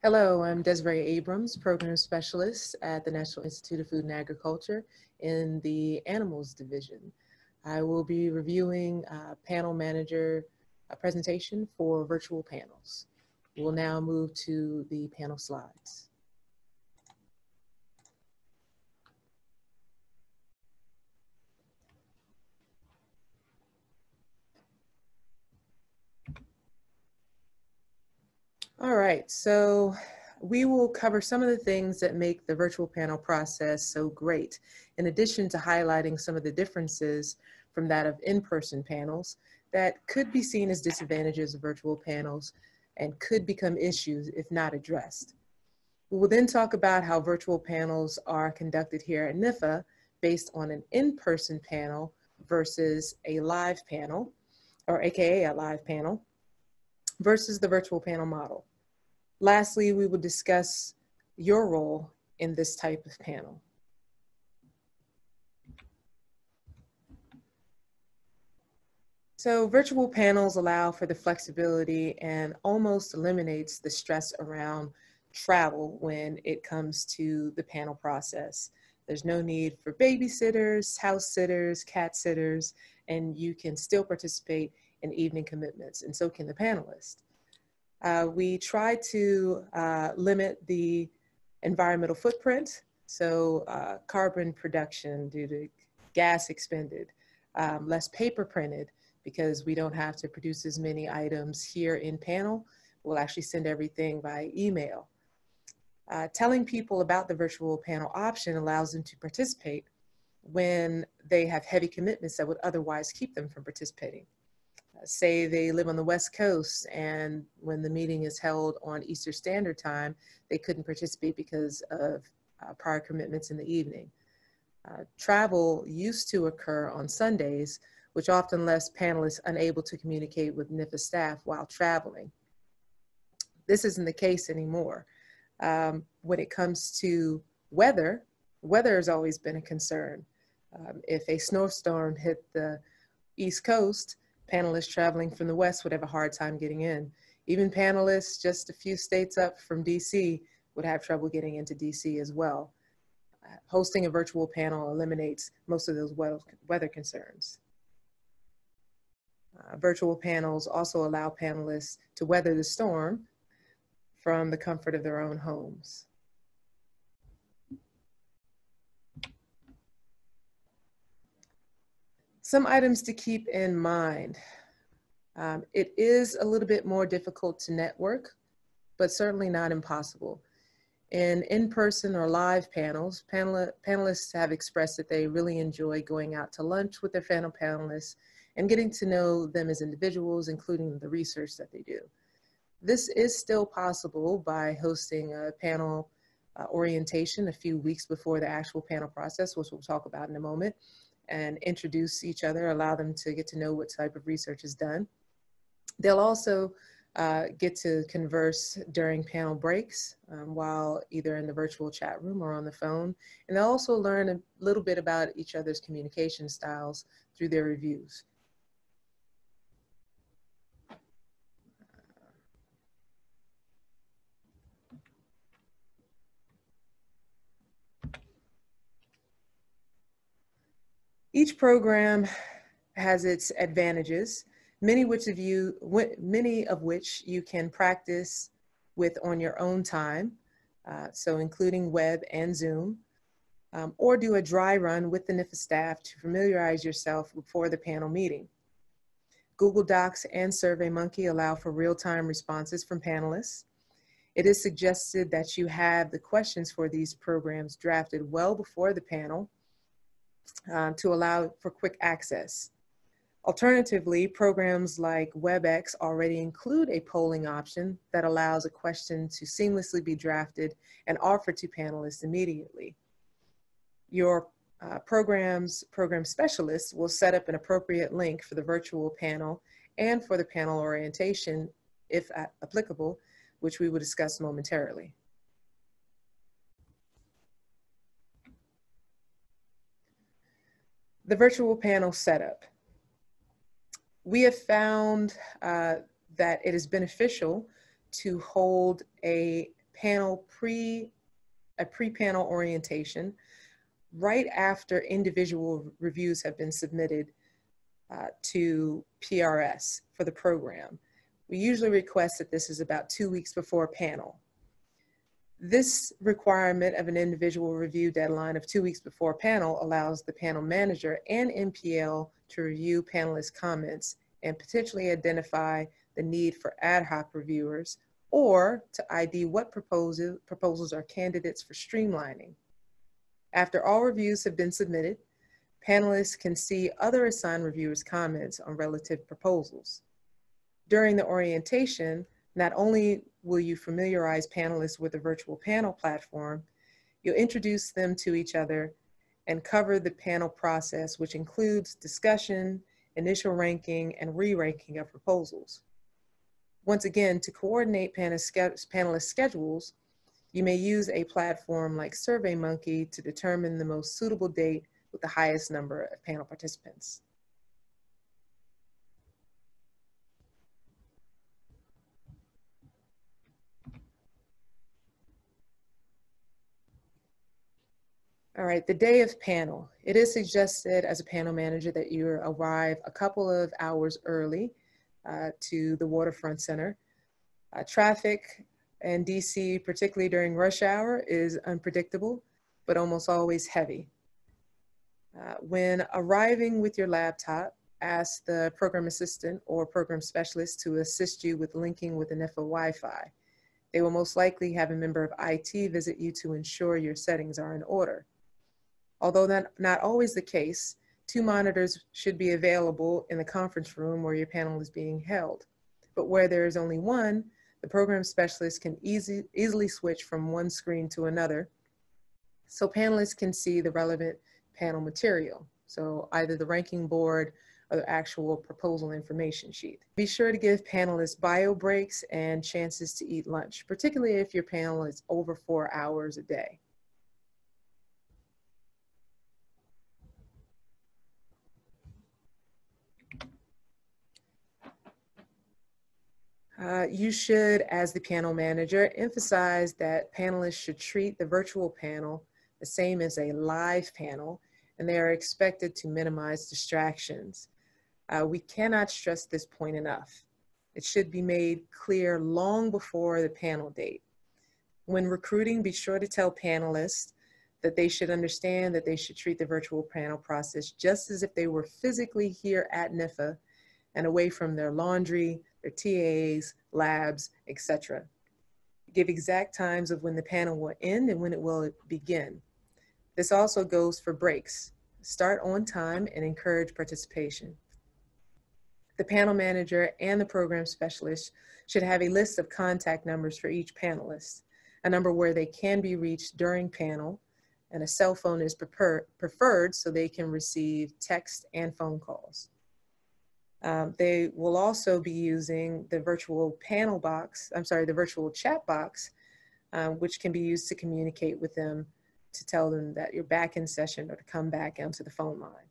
Hello, I'm Desiree Abrams, Program Specialist at the National Institute of Food and Agriculture in the Animals Division. I will be reviewing panel manager presentation for virtual panels. We'll now move to the panel slides. All right, so we will cover some of the things that make the virtual panel process so great, in addition to highlighting some of the differences from that of in-person panels that could be seen as disadvantages of virtual panels and could become issues if not addressed. We will then talk about how virtual panels are conducted here at NIFA based on an in-person panel versus a live panel, or AKA a live panel, versus the virtual panel model. Lastly, we will discuss your role in this type of panel. So virtual panels allow for the flexibility and almost eliminates the stress around travel when it comes to the panel process. There's no need for babysitters, house sitters, cat sitters, and you can still participate in evening commitments, and so can the panelists. We try to limit the environmental footprint, so carbon production due to gas expended, less paper printed because we don't have to produce as many items here in panel. We'll actually send everything by email. Telling people about the virtual panel option allows them to participate when they have heavy commitments that would otherwise keep them from participating. Say they live on the West Coast and when the meeting is held on Eastern Standard Time, they couldn't participate because of prior commitments in the evening. Travel used to occur on Sundays, which often left panelists unable to communicate with NIFA staff while traveling. This isn't the case anymore. When it comes to weather has always been a concern. If a snowstorm hit the East Coast, panelists traveling from the West would have a hard time getting in. Even panelists just a few states up from DC would have trouble getting into DC as well. Hosting a virtual panel eliminates most of those weather concerns. Virtual panels also allow panelists to weather the storm from the comfort of their own homes. Some items to keep in mind. It is a little bit more difficult to network, but certainly not impossible. In-person or live panels, panelists have expressed that they really enjoy going out to lunch with their fellow panelists and getting to know them as individuals, including the research that they do. This is still possible by hosting a panel orientation a few weeks before the actual panel process, which we'll talk about in a moment, and introduce each other, allow them to get to know what type of research is done. They'll also get to converse during panel breaks while either in the virtual chat room or on the phone. And they'll also learn a little bit about each other's communication styles through their reviews. Each program has its advantages, many of which you can practice with on your own time, so including web and Zoom, or do a dry run with the NIFA staff to familiarize yourself before the panel meeting. Google Docs and SurveyMonkey allow for real-time responses from panelists. It is suggested that you have the questions for these programs drafted well before the panel to allow for quick access. Alternatively, programs like WebEx already include a polling option that allows a question to seamlessly be drafted and offered to panelists immediately. Your program specialists will set up an appropriate link for the virtual panel and for the panel orientation, if applicable, which we will discuss momentarily. The virtual panel setup. We have found that it is beneficial to hold a a pre-panel orientation right after individual reviews have been submitted to PRS for the program. We usually request that this is about 2 weeks before panel. This requirement of an individual review deadline of 2 weeks before panel allows the panel manager and MPL to review panelists' comments and potentially identify the need for ad hoc reviewers or to ID what proposals are candidates for streamlining. After all reviews have been submitted, panelists can see other assigned reviewers' comments on relative proposals. During the orientation, not only will you familiarize panelists with the virtual panel platform, you'll introduce them to each other and cover the panel process, which includes discussion, initial ranking, and re-ranking of proposals. Once again, to coordinate panelist schedules, you may use a platform like SurveyMonkey to determine the most suitable date with the highest number of panel participants. All right, the day of panel. It is suggested as a panel manager that you arrive a couple of hours early to the Waterfront Center. Traffic in DC, particularly during rush hour, is unpredictable, but almost always heavy. When arriving with your laptop, ask the program assistant or program specialist to assist you with linking with the NIFA Wi-Fi. They will most likely have a member of IT visit you to ensure your settings are in order. Although not always the case, 2 monitors should be available in the conference room where your panel is being held. But where there is only one, the program specialist can easily switch from one screen to another so panelists can see the relevant panel material. So either the ranking board or the actual proposal information sheet. Be sure to give panelists bio breaks and chances to eat lunch, particularly if your panel is over 4 hours a day. You should, as the panel manager, emphasize that panelists should treat the virtual panel the same as a live panel, and they are expected to minimize distractions. We cannot stress this point enough. It should be made clear long before the panel date. When recruiting, be sure to tell panelists that they should understand that they should treat the virtual panel process just as if they were physically here at NIFA and away from their laundry, their TAs, labs, etc. Give exact times of when the panel will end and when it will begin. This also goes for breaks. Start on time and encourage participation. The panel manager and the program specialist should have a list of contact numbers for each panelist, a number where they can be reached during panel, and a cell phone is preferred so they can receive text and phone calls. They will also be using the virtual the virtual chat box, which can be used to communicate with them to tell them that you're back in session or to come back onto the phone line.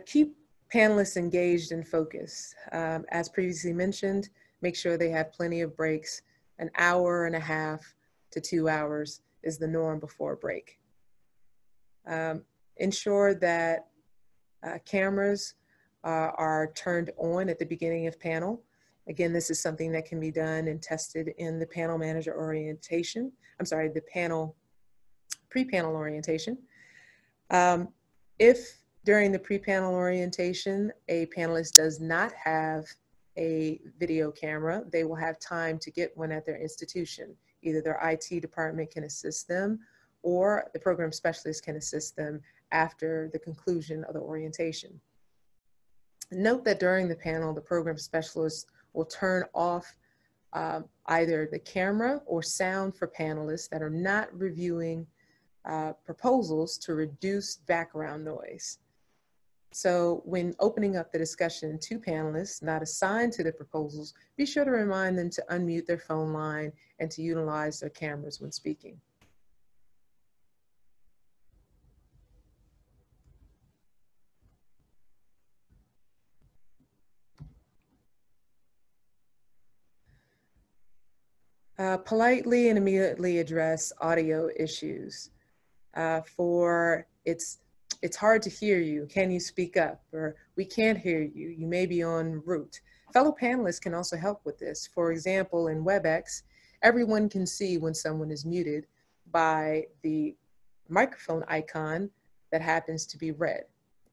Keep panelists engaged and focused. As previously mentioned, make sure they have plenty of breaks. An hour and a half to 2 hours is the norm before a break. Ensure that cameras are turned on at the beginning of panel. Again, this is something that can be done and tested in the panel manager orientation. The pre-panel orientation. If during the pre-panel orientation, a panelist does not have a video camera, they will have time to get one at their institution. Either their IT department can assist them or the program specialist can assist them after the conclusion of the orientation. Note that during the panel, the program specialist will turn off either the camera or sound for panelists that are not reviewing proposals to reduce background noise. So when opening up the discussion to panelists not assigned to the proposals, be sure to remind them to unmute their phone line and to utilize their cameras when speaking. Politely and immediately address audio issues. It's hard to hear you. Can you speak up? Or we can't hear you. You may be en route. Fellow panelists can also help with this. For example, in WebEx, everyone can see when someone is muted by the microphone icon that happens to be red.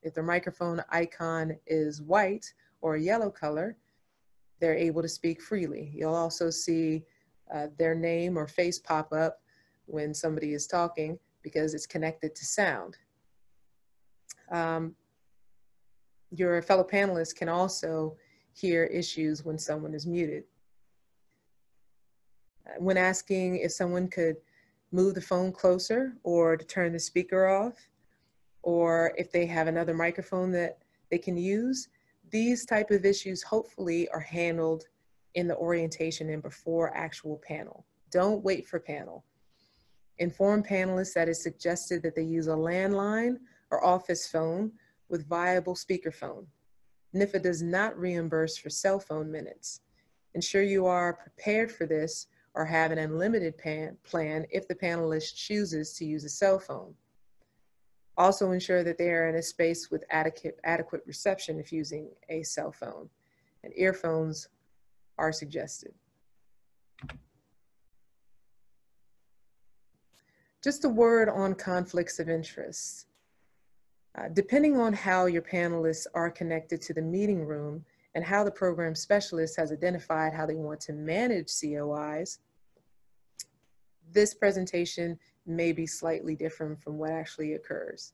If the microphone icon is white or a yellow color, they're able to speak freely. You'll also see their name or face pop up when somebody is talking because it's connected to sound. Your fellow panelists can also hear issues when someone is muted. When asking if someone could move the phone closer or to turn the speaker off, or if they have another microphone that they can use, these type of issues hopefully are handled in the orientation and before actual panel. Don't wait for panel. Inform panelists that it's suggested that they use a landline or office phone with viable speakerphone. NIFA does not reimburse for cell phone minutes. Ensure you are prepared for this or have an unlimited plan if the panelist chooses to use a cell phone. Also ensure that they are in a space with adequate reception if using a cell phone, and earphones are suggested. Just a word on conflicts of interest. Depending on how your panelists are connected to the meeting room and how the program specialist has identified how they want to manage COIs, this presentation may be slightly different from what actually occurs.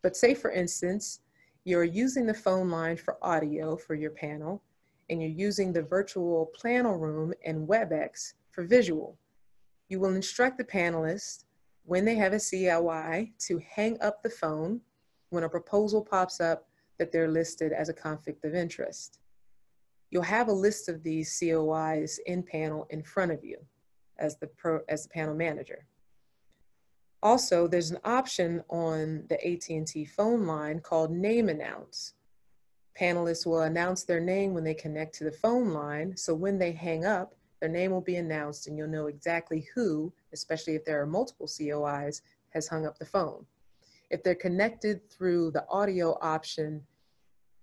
But say, for instance, you're using the phone line for audio for your panel, and you're using the virtual panel room and WebEx for visual. You will instruct the panelists when they have a COI to hang up the phone when a proposal pops up that they're listed as a conflict of interest. You'll have a list of these COIs in panel in front of you as the panel manager. Also, there's an option on the AT&T phone line called Name Announce. Panelists will announce their name when they connect to the phone line, so when they hang up, their name will be announced and you'll know exactly who, especially if there are multiple COIs, has hung up the phone. If they're connected through the audio option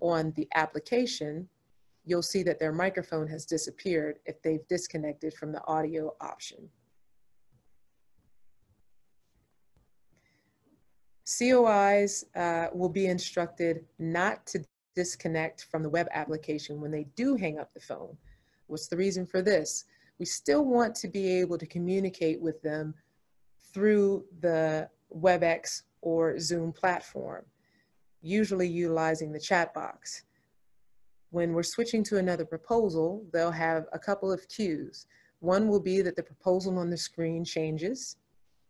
on the application, you'll see that their microphone has disappeared if they've disconnected from the audio option. COIs will be instructed not to disconnect from the web application when they do hang up the phone. What's the reason for this? We still want to be able to communicate with them through the WebEx or Zoom platform, usually utilizing the chat box. When we're switching to another proposal, they'll have a couple of cues. One will be that the proposal on the screen changes.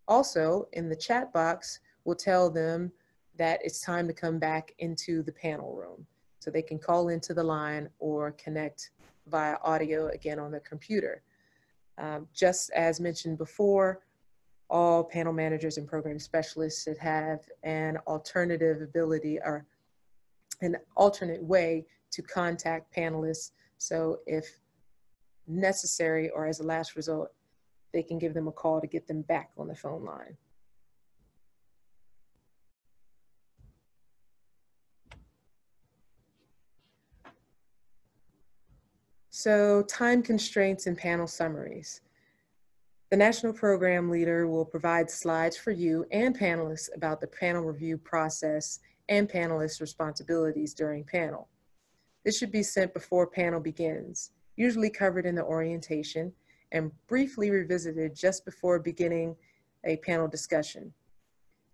Also, in the chat box, we'll tell them that it's time to come back into the panel room. So they can call into the line or connect via audio again on their computer. Just as mentioned before, all panel managers and program specialists should have an alternative ability or an alternate way to contact panelists. So if necessary or as a last result, they can give them a call to get them back on the phone line. So time constraints and panel summaries. The National Program Leader will provide slides for you and panelists about the panel review process and panelists' responsibilities during panel. This should be sent before panel begins, usually covered in the orientation, and briefly revisited just before beginning a panel discussion.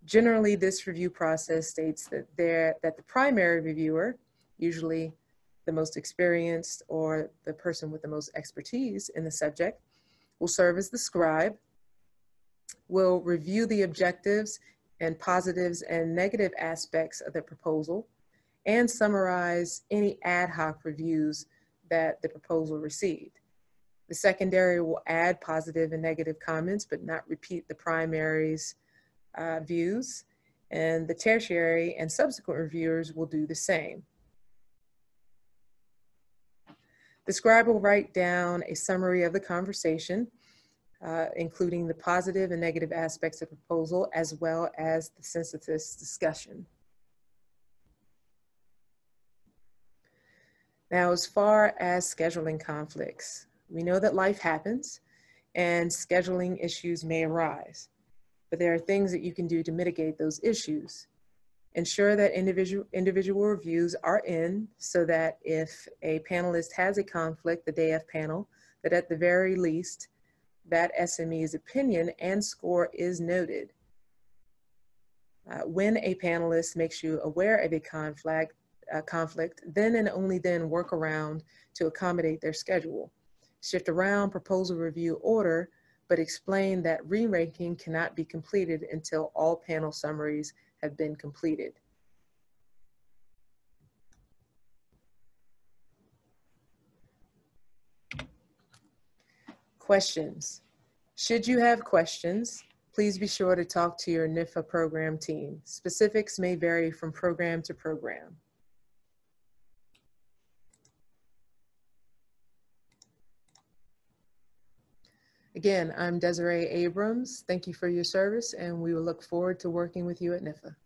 Generally, this review process states that the primary reviewer, usually the most experienced or the person with the most expertise in the subject, will serve as the scribe, will review the objectives and positives and negative aspects of the proposal, and summarize any ad hoc reviews that the proposal received. The secondary will add positive and negative comments, but not repeat the primary's views, and the tertiary and subsequent reviewers will do the same. The scribe will write down a summary of the conversation, including the positive and negative aspects of the proposal, as well as the synthesis discussion. Now, as far as scheduling conflicts, we know that life happens and scheduling issues may arise, but there are things that you can do to mitigate those issues. Ensure that individual reviews are in so that if a panelist has a conflict the day of panel, that at the very least, that SME's opinion and score is noted. When a panelist makes you aware of a conflict, then and only then work around to accommodate their schedule. Shift around proposal review order, but explain that re-ranking cannot be completed until all panel summaries have been completed. Questions. Should you have questions, please be sure to talk to your NIFA program team. Specifics may vary from program to program. Again, I'm Desiree Abrams. Thank you for your service, and we will look forward to working with you at NIFA.